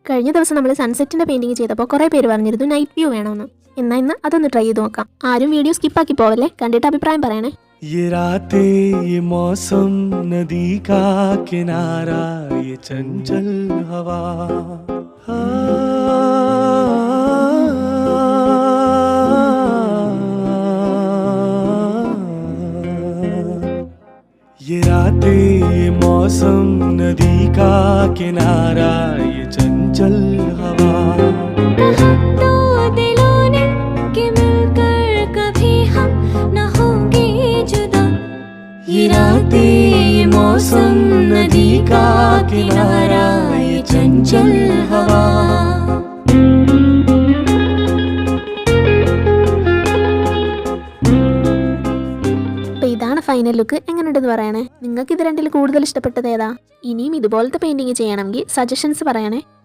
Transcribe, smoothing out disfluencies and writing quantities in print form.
കഴിഞ്ഞ ദിവസം നമ്മൾ സൺസെറ്റിന്റെ പെയിന്റിങ് ചെയ്തപ്പോൾ കുറേ പേര് പറഞ്ഞിരുന്നു നൈറ്റ് വ്യൂ വേണമെന്ന്. എന്നാൽ ഇന്ന് അതൊന്ന് ട്രൈ ചെയ്ത് നോക്കാം. ആരും വീഡിയോ സ്കിപ്പാക്കി പോവല്ലേ, കണ്ടിട്ട് അഭിപ്രായം പറയണേ. ये रातें ये मौसम नदी का किनारा ये चंचल हवा ये रातें ये मौसम नदी का किनारा ये चंचल हवा दो दिलों ने कि मिलकर कभी हम न होंगे जुदा। ये रातें ये मौसम नदी का किनारा ये चंचल हवा അപ്പോൾ ഇതാണ് ഫൈനൽ ലുക്ക്. എങ്ങനെയുണ്ടെന്ന് പറയണേ. നിങ്ങൾക്ക് ഇത് രണ്ടിൽ കൂടുതൽ ഇഷ്ടപ്പെട്ടത് ഏതാ? ഇനിയും ഇതുപോലത്തെ പെയിന്റിങ് ചെയ്യണമെങ്കിൽ സജഷൻസ് പറയണേ.